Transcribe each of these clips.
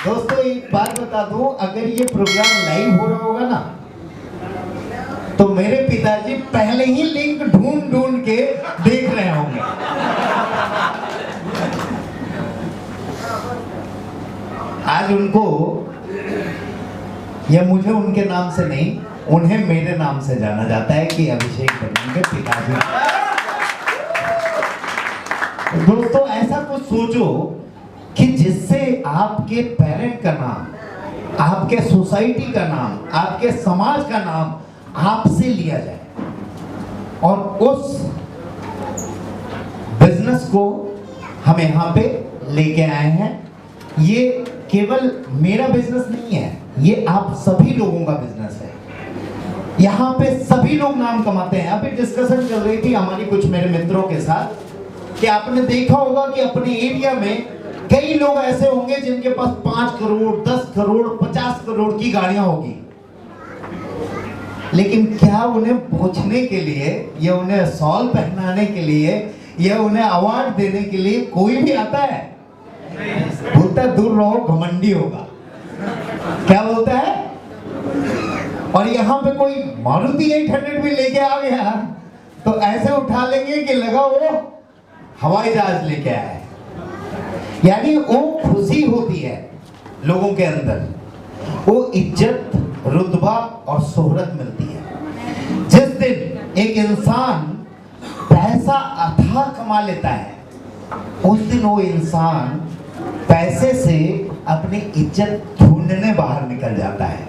दोस्तों एक बात बता दूं, अगर ये प्रोग्राम लाइव हो रहा होगा ना तो मेरे पिताजी पहले ही लिंक ढूंढ ढूंढ के देख रहे होंगे। आज उनको, या मुझे उनके नाम से नहीं, उन्हें मेरे नाम से जाना जाता है कि अभिषेक वर्मा के पिताजी। दोस्तों ऐसा कुछ सोचो कि जिससे आपके पेरेंट का नाम, आपके सोसाइटी का नाम, आपके समाज का नाम आपसे लिया जाए, और उस बिजनेस को हम यहाँ पे लेके आए हैं। ये केवल मेरा बिजनेस नहीं है, ये आप सभी लोगों का बिजनेस है। यहाँ पे सभी लोग नाम कमाते हैं। अभी डिस्कशन चल रही थी हमारी कुछ मेरे मित्रों के साथ कि आपने देखा होगा कि अपने एरिया में कई लोग ऐसे होंगे जिनके पास 5 करोड़, 10 करोड़, 50 करोड़ की गाड़ियां होगी, लेकिन क्या उन्हें पहुंचने के लिए, या उन्हें शॉल पहनाने के लिए, या उन्हें अवार्ड देने के लिए कोई भी आता है? बोलता है दूर रहो, घमंडी होगा। क्या बोलता है? और यहाँ पे कोई मारुति 800 भी लेके आ गया तो ऐसे उठा लेंगे कि लगा वो हवाई जहाज लेके आया है। यानी वो खुशी होती है लोगों के अंदर, वो इज्जत, रुतबा और शोहरत मिलती है। जिस दिन एक इंसान पैसा अथाह कमा लेता है, उस दिन वो इंसान पैसे से अपनी इज्जत ढूंढने बाहर निकल जाता है।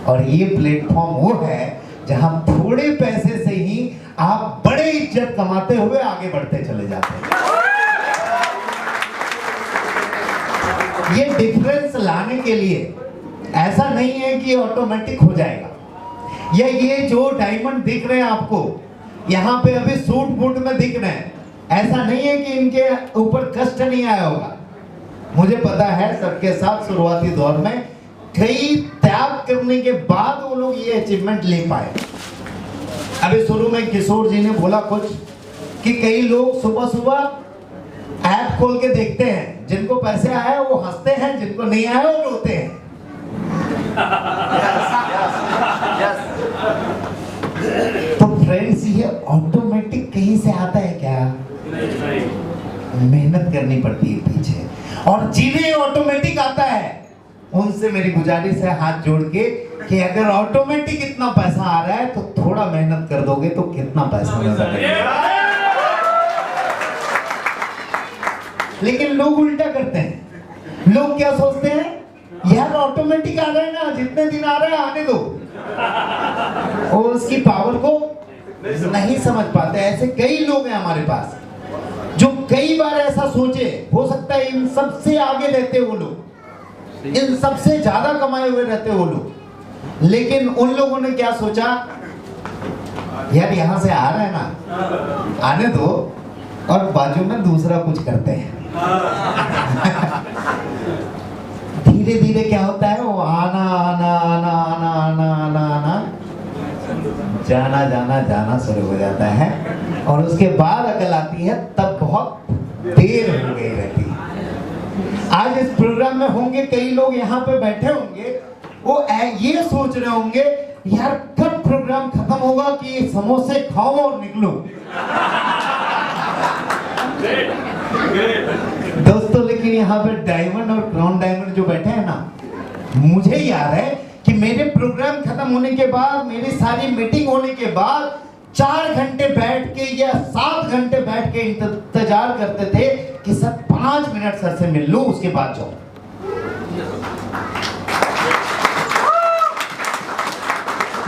और ये प्लेटफॉर्म वो है जहां थोड़े पैसे से ही आप बड़े इज्जत कमाते हुए आगे बढ़ते चले जाते हैं। ये डिफरेंस लाने के लिए ऐसा नहीं है कि ऑटोमेटिक हो जाएगा, या ये जो डायमंड दिख रहे हैं आपको यहाँ पे अभी सूट बूट में दिख रहे हैं, ऐसा नहीं है कि इनके ऊपर कष्ट नहीं आया होगा। मुझे पता है सबके साथ शुरुआती दौर में कई त्याग करने के बाद वो लोग ये अचीवमेंट ले पाए। अभी शुरू में किशोर जी ने बोला कुछ कि कई लोग सुबह सुबह ऐप खोल के देखते हैं, जिनको पैसे आए वो हंसते हैं, जिनको नहीं आए वो रोते हैं। तो फ्रेंड्स, ये ऑटोमेटिक कहीं से आता है क्या? मेहनत करनी पड़ती है पीछे, और जिन्हें ऑटोमेटिक आता है उनसे मेरी गुजारिश है हाथ जोड़ के कि अगर ऑटोमेटिक इतना पैसा आ रहा है तो थोड़ा मेहनत कर दोगे तो कितना पैसा नजर आएगा। लेकिन लोग उल्टा करते हैं। लोग क्या सोचते हैं, यार ऑटोमेटिक आ रहा है ना, जितने दिन आ रहा है आने दो, और उसकी पावर को नहीं समझ पाते। ऐसे कई लोग हैं हमारे पास जो कई बार ऐसा सोचे, हो सकता है इन सबसे आगे रहते वो लोग, इन सबसे ज्यादा कमाए हुए रहते वो लोग, लेकिन उन लोगों ने क्या सोचा, यार यहां से आ रहा है ना, आने दो, और बाजू में दूसरा कुछ करते हैं। धीरे धीरे क्या होता है, वो आना आना आना आना आना आना आना, जाना जाना जाना शुरू हो जाता है, और उसके बाद अकल आती है तब बहुत देर हो गई रहती है। आज इस प्रोग्राम में होंगे कई लोग यहाँ पे बैठे होंगे, वो ये सोच रहे होंगे, यार कब प्रोग्राम खत्म होगा कि समोसे खाओ और निकलो। दोस्तों, लेकिन यहाँ पे डायमंड और क्राउन डायमंड जो बैठे हैं ना, मुझे याद है कि मेरे प्रोग्राम खत्म होने के बाद, मेरी सारी मीटिंग होने के बाद 4 घंटे बैठ के या 7 घंटे बैठ के इंतजार करते थे कि सर 5 मिनट सर से मिल लो, उसके बाद जाओ।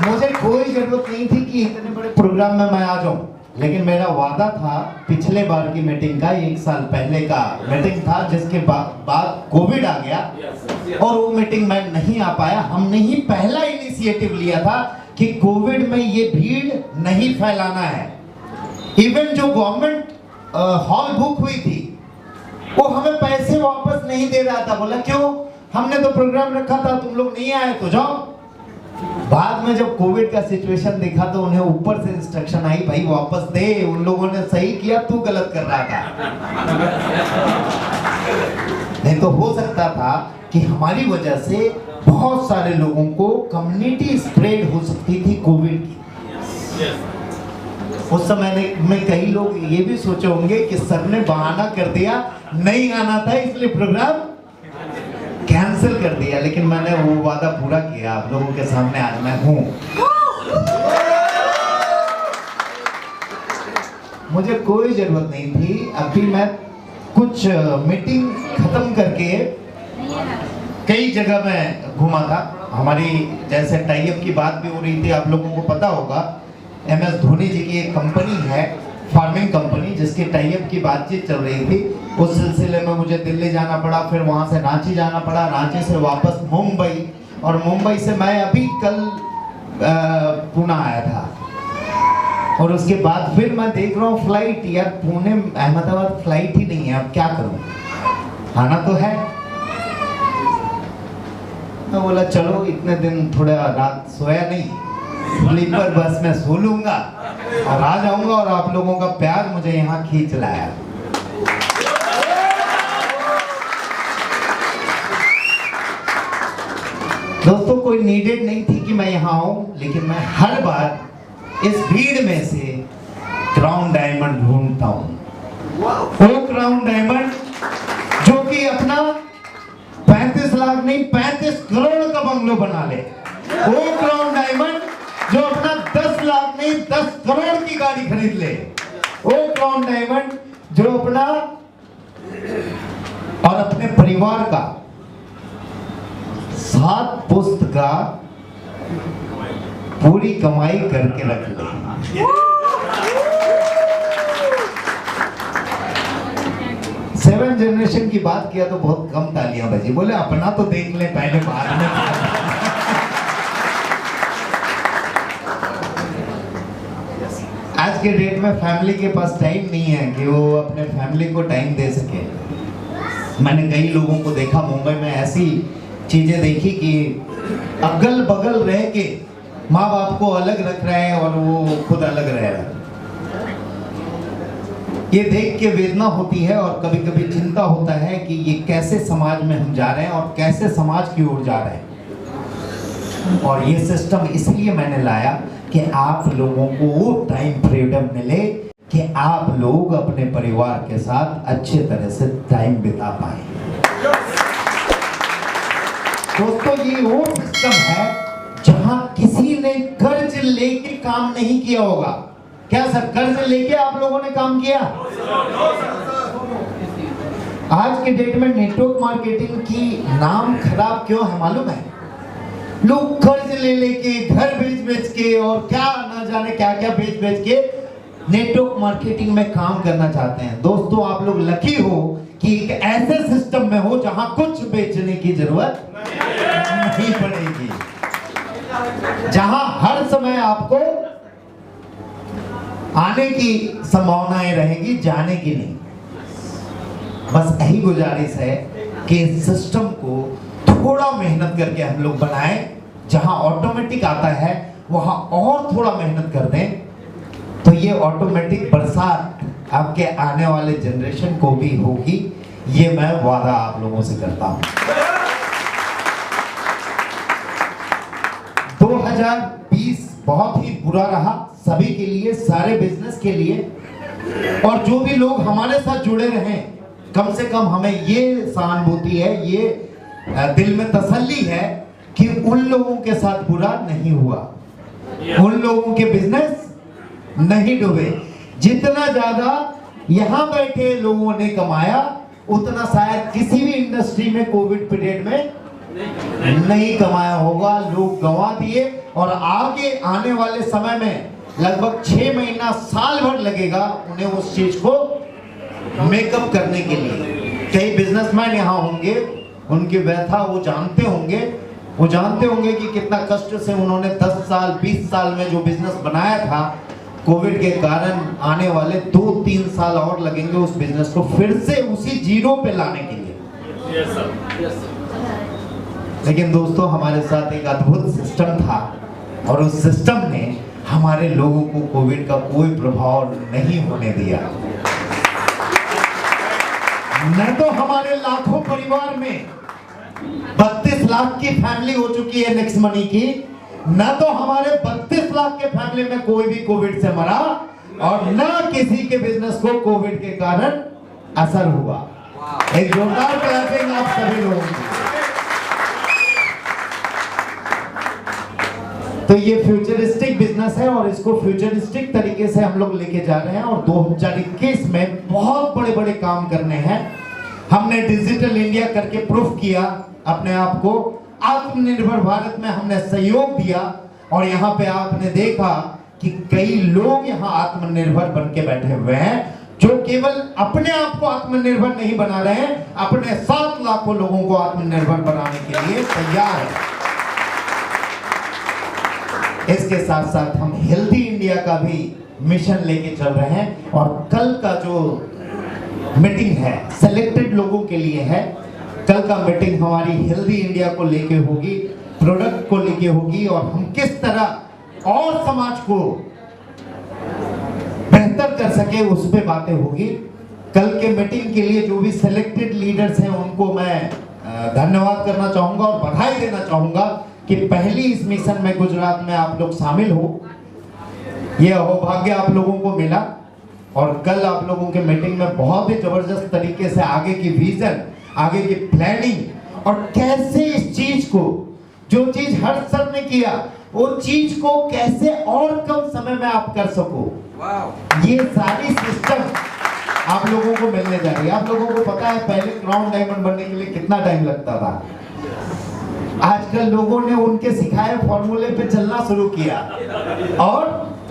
मुझे कोई जरूरत नहीं थी कि इतने बड़े प्रोग्राम में मैं आ जाऊं, लेकिन मेरा वादा था पिछले बार की मीटिंग का, 1 साल पहले का मीटिंग था, जिसके बाद कोविड आ गया और वो मीटिंग में नहीं आ पाया। हमने ही पहला इनिशिएटिव लिया था कि कोविड में ये भीड़ नहीं फैलाना है। इवन जो गवर्नमेंट हॉल बुक हुई थी वो हमें पैसे वापस नहीं दे रहा था। बोला क्यों, हमने तो प्रोग्राम रखा था, तुम लोग नहीं आए तो जाओ। बाद में जब कोविड का सिचुएशन देखा तो उन्हें ऊपर से इंस्ट्रक्शन आई, भाई वापस दे, उन लोगों ने सही किया, तू गलत कर रहा था। नहीं तो हो सकता था कि हमारी वजह से बहुत सारे लोगों को कम्युनिटी स्प्रेड हो सकती थी कोविड की। उस समय में कई लोग ये भी सोचे होंगे कि सर ने बहाना कर दिया, नहीं आना था इसलिए प्रोग्राम कैंसिल कर दिया, लेकिन मैंने वो वादा पूरा किया। आप लोगों के सामने आज मैं हूं। मुझे कोई जरूरत नहीं थी। अभी मैं कुछ मीटिंग खत्म करके कई जगह में घूमा था। हमारी जैसे टाई अप की बात भी हो रही थी, आप लोगों को पता होगा MS धोनी जी की एक कंपनी है, फार्मिंग कंपनी, जिसकी टाई अप की बातचीत चल रही थी। उस सिलसिले में मुझे दिल्ली जाना पड़ा, फिर वहां से रांची जाना पड़ा, रांची से वापस मुंबई, और मुंबई से मैं अभी कल पुणे आया था। और उसके बाद फिर मैं देख रहा हूँ फ्लाइट, यार पुणे अहमदाबाद फ्लाइट ही नहीं है, अब क्या करूँ, आना तो है। मैं बोला चलो इतने दिन थोड़ा रात सोया नहीं, स्लीपर बस में सो लूंगा और आ जाऊंगा, और आप लोगों का प्यार मुझे यहाँ खींच लाया। दोस्तों कोई नीडेड नहीं थी कि मैं यहाँ आऊं, लेकिन मैं हर बार इस भीड़ में से क्राउन डायमंड ढूंढता हूं। वो क्राउन डायमंड जो कि अपना 35 लाख नहीं 35 करोड़ का बंगलो बना ले। वो क्राउन डायमंड जो अपना 10 लाख नहीं 10 करोड़ की गाड़ी खरीद ले। वो क्राउन डायमंड जो अपना और अपने परिवार का 7 पुश्त का पूरी कमाई करके रख ले। 7 जनरेशन की बात किया तो बहुत कम तालियां बजी। बोले अपना तो देख ले पहले, बाद में। आज के डेट में फैमिली के पास टाइम नहीं है कि वो अपने फैमिली को टाइम दे सके। मैंने कई लोगों को देखा, मुंबई में ऐसी चीजें देखी कि अगल बगल रह के माँ बाप को अलग रख रहे हैं और वो खुद अलग रह रहे हैं। ये देख के वेदना होती है और कभी कभी चिंता होता है कि ये कैसे समाज में हम जा रहे हैं और कैसे समाज की ओर जा रहे हैं। और ये सिस्टम इसलिए मैंने लाया कि आप लोगों को वो टाइम फ्रीडम मिले कि आप लोग अपने परिवार के साथ अच्छे तरह से टाइम बिता पाए। दोस्तों ये वो सिस्टम है जहां किसी ने कर्ज लेके काम नहीं किया होगा। क्या सर कर्ज लेके आप लोगों ने काम किया? आज के डेट में नेटवर्क मार्केटिंग की नाम खराब क्यों है मालूम है? लोग कर्ज ले लेके, घर बेच के और क्या ना जाने क्या क्या बेच के नेटवर्क मार्केटिंग में काम करना चाहते हैं। दोस्तों आप लोग लकी हो कि एक ऐसे सिस्टम में हो जहां कुछ बेचने की जरूरत नहीं पड़ेगी, जहां हर समय आपको आने की संभावनाएं रहेगी, जाने की नहीं। बस यही गुजारिश है कि इस सिस्टम को थोड़ा मेहनत करके हम लोग बनाएं, जहां ऑटोमेटिक आता है वहां और थोड़ा मेहनत कर दें, तो ये ऑटोमेटिक बरसात आपके आने वाले जनरेशन को भी होगी। ये मैं वादा आप लोगों से करता हूं। 2020 बहुत ही बुरा रहा सभी के लिए, सारे बिजनेस के लिए, और जो भी लोग हमारे साथ जुड़े रहे, कम से कम हमें ये सहानुभूति है, ये दिल में तसल्ली है कि उन लोगों के साथ बुरा नहीं हुआ, उन लोगों के बिजनेस नहीं डूबे। जितना ज्यादा यहां बैठे लोगों ने कमाया, उतना शायद किसी भी इंडस्ट्री में कोविड पीरियड में नहीं कमाया होगा। लोग गंवा दिए, और आगे आने वाले समय में लगभग 6 महीना साल भर लगेगा उन्हें उस चीज को मेकअप करने के लिए। कई बिजनेसमैन यहाँ होंगे, उनकी व्यथा वो जानते होंगे कि कितना कष्ट से उन्होंने 10 साल 20 साल में जो बिजनेस बनाया था, कोविड के कारण आने वाले 2-3 साल और लगेंगे उस बिजनेस को फिर से उसी जीरो पे लाने के लिए। yes, sir. Yes, sir. लेकिन दोस्तों हमारे साथ एक अद्भुत सिस्टम था, और उस सिस्टम ने हमारे लोगों को कोविड का कोई प्रभाव नहीं होने दिया। न तो हमारे लाखों परिवार में 32 लाख की फैमिली हो चुकी है नेक्स्ट मनी की। ना तो हमारे 32 लाख के फैमिली में कोई भी कोविड से मरा और ना किसी के बिजनेस को कोविड के कारण असर हुआ। एक जोरदार क्लैपिंग आप सभी लोगों की। तो ये फ्यूचरिस्टिक बिजनेस है और इसको फ्यूचरिस्टिक तरीके से हम लोग लेके जा रहे हैं और 2021 में बहुत बड़े बड़े काम करने हैं। हमने डिजिटल इंडिया करके प्रूफ किया अपने आप को, आत्मनिर्भर भारत में हमने सहयोग दिया और यहाँ पे आपने देखा कि कई लोग यहाँ आत्मनिर्भर बन के बैठे हुए हैं जो केवल अपने आप को आत्मनिर्भर नहीं बना रहे हैं, अपने 7 लाखों लोगों को आत्मनिर्भर बनाने के लिए तैयार है। इसके साथ साथ हम हेल्दी इंडिया का भी मिशन लेके चल रहे हैं और कल का जो मीटिंग है सिलेक्टेड लोगों के लिए है। कल का मीटिंग हमारी हेल्दी इंडिया को लेके होगी, प्रोडक्ट को लेके होगी और हम किस तरह और समाज को बेहतर कर सके उस पे बातें होगी। कल के मीटिंग के लिए जो भी सिलेक्टेड लीडर्स हैं उनको मैं धन्यवाद करना चाहूंगा और बधाई देना चाहूंगा कि पहली इस मिशन में गुजरात में आप लोग शामिल हो। यह सौभाग्य आप लोगों को मिला और कल आप लोगों के मीटिंग में बहुत ही जबरदस्त तरीके से आगे की विजन, आगे की प्लानिंग और कैसे इस चीज को, जो चीज हर्ष सर ने किया वो चीज को कैसे और कम समय में आप कर सको, ये सारी सिस्टम आप लोगों को मिलने जा रही है। आप लोगों को पता है पहले क्राउन डायमंड बनने के लिए कितना टाइम लगता था। आजकल लोगों ने उनके सिखाए फॉर्मूले पे चलना शुरू किया और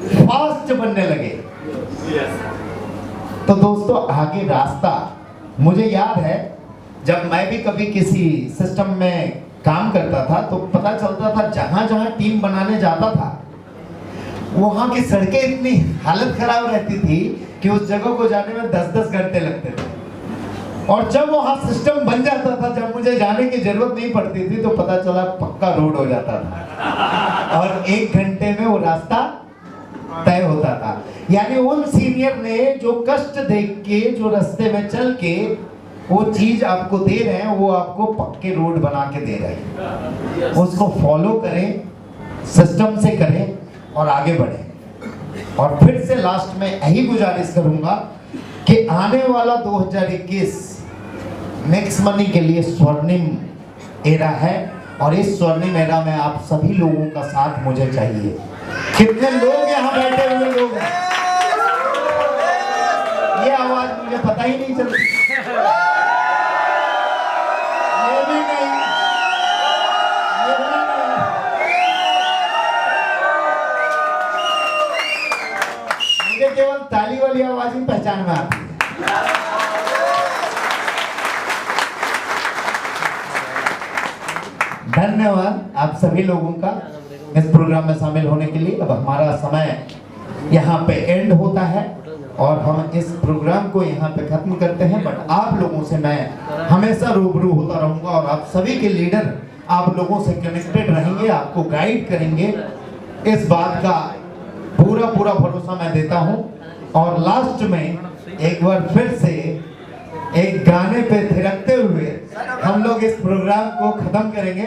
फास्ट बनने लगे। तो दोस्तों आगे रास्ता, मुझे याद है जब मैं भी कभी किसी सिस्टम में काम करता था तो पता चलता था जहां जहां टीम बनाने जाता था वहां की सड़कें इतनी हालत खराब रहती थी कि उस जगह को जाने में 10-10 घंटे लगते थे और जब वहां सिस्टम बन जाता था, जब मुझे जाने की जरूरत नहीं पड़ती थी तो पता चला पक्का रोड हो जाता था और 1 घंटे में वो रास्ता तय होता था। यानी उन सीनियर ने जो कष्ट देख के, जो रास्ते में चल के वो चीज आपको दे रहे हैं, वो आपको पक्के रोड बना के दे रहे हैं। उसको फॉलो करें, सिस्टम से करें और आगे बढ़ें। और फिर से लास्ट में यही गुजारिश करूंगा कि आने वाला 2021 नेक्स्ट मनी के लिए स्वर्णिम एरा है और इस स्वर्णिम एरा में आप सभी लोगों का साथ मुझे चाहिए। कितने लोग यहाँ बैठे हुए लोग हैं, ये आवाज मुझे पता ही नहीं चलती। ये भी नहीं, ये भी नहीं। मुझे केवल ताली वाली आवाज ही पहचान में आती है। धन्यवाद आप सभी लोगों का इस प्रोग्राम में शामिल होने के लिए। अब हमारा समय यहाँ पे एंड होता है और हम इस प्रोग्राम को यहाँ पे खत्म करते हैं। बट आप लोगों से मैं हमेशा रूबरू होता रहूंगा और आप सभी के लीडर आप लोगों से कनेक्टेड रहेंगे, आपको गाइड करेंगे। इस बात का पूरा भरोसा मैं देता हूँ। और लास्ट में एक बार फिर से एक गाने पे थिरकते हुए हम लोग इस प्रोग्राम को खत्म करेंगे।